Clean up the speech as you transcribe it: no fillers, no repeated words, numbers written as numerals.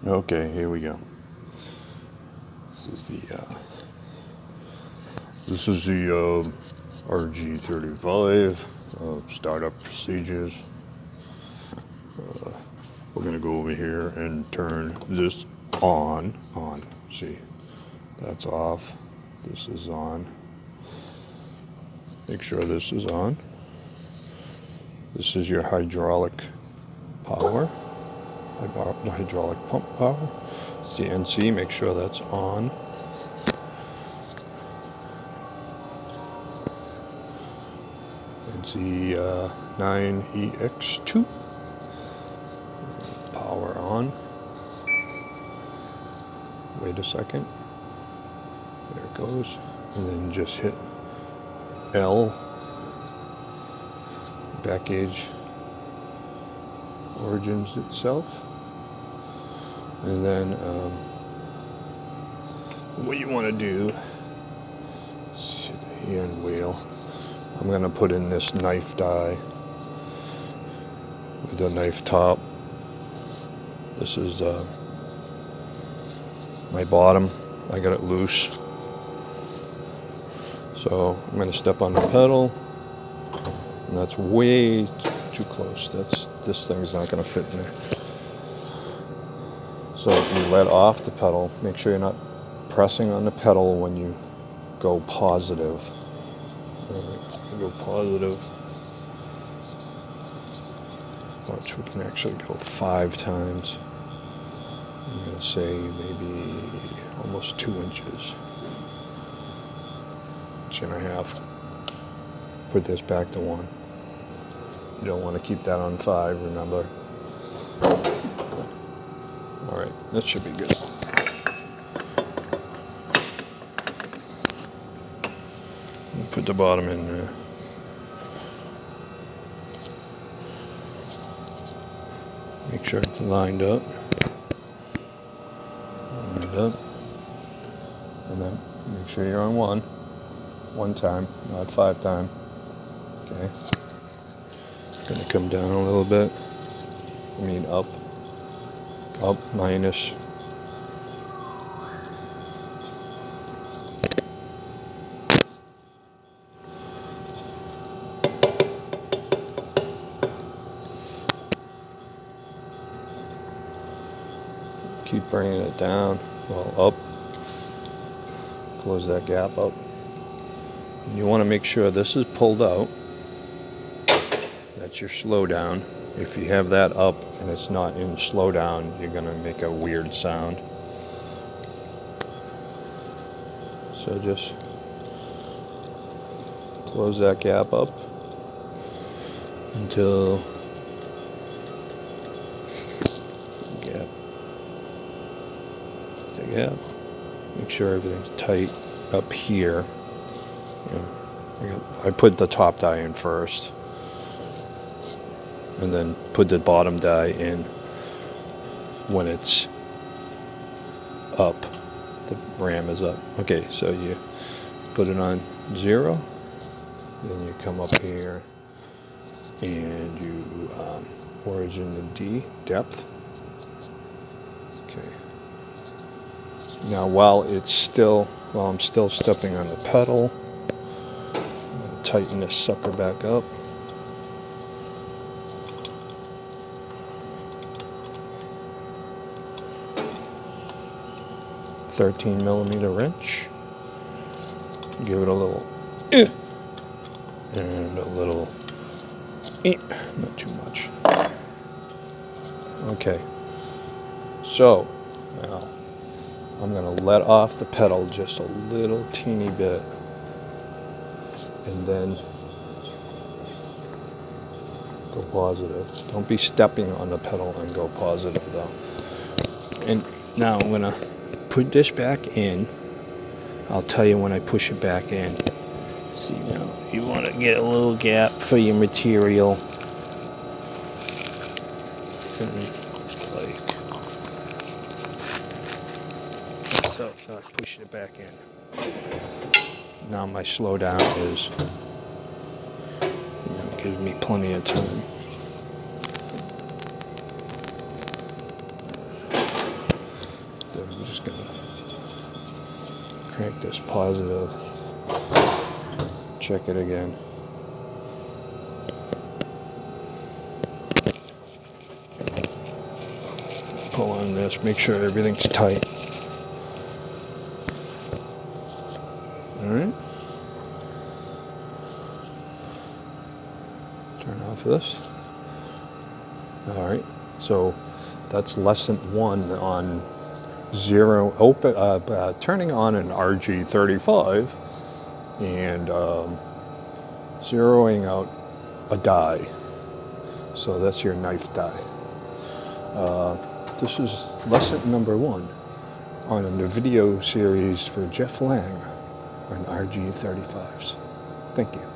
Okay, here we go. This is the RG-35 startup procedures. We're gonna go over here and turn this on. See, that's off. This is on. Make sure this is on. This is your hydraulic power. Hydraulic pump power. It's the NC, make sure that's on. NC9 EX2. Power on. Wait a second. There it goes. And then just hit L. Back gauge origins itself. And then what you want to do is hit the hand wheel. I'm going to put in this knife die with a knife top. This is my bottom. I got it loose. So I'm going to step on the pedal. And that's way too close. This thing's not going to fit in there. So you let off the pedal. Make sure you're not pressing on the pedal when you go positive. Go positive. Watch, we can actually go 5 times. I'm going to say maybe almost 2 inches. 1.5 inches. Put this back to 1. You don't want to keep that on 5, remember. Alright, that should be good. Put the bottom in there. Make sure it's lined up. Lined up. And then make sure you're on 1 time, not 5 times. Okay. Gonna come down a little bit. I mean up. Up, minus. Keep bringing it down. Well, up. Close that gap up. You want to make sure this is pulled out. That's your slowdown. If you have that up and it's not in slowdown, you're going to make a weird sound. So just close that gap up until the gap. Make sure everything's tight up here. I put the top die in first. And then put the bottom die in when it's up. The ram is up. Okay, so you put it on 0. Then you come up here and you origin the D, depth. Okay. Now while I'm still stepping on the pedal, I'm going to tighten this sucker back up. .13mm wrench. Give it a little and a little not too much. Okay. So now I'm going to let off the pedal just a little teeny bit, and then go positive. Don't be stepping on the pedal and go positive though. And now I'm going to put this back in. I'll tell you when I push it back in. See, now you want to get a little gap for your material. So I push it back in. Now my slowdown is, gives me plenty of time. just gonna crank this positive, check it again. Pull on this, make sure everything's tight. Alright. Turn off this. Alright, so that's lesson 1 on turning on an RG-35 and zeroing out a die. So that's your knife die. This is lesson number 1 on the video series for Jeff Lang on RG-35s. Thank you.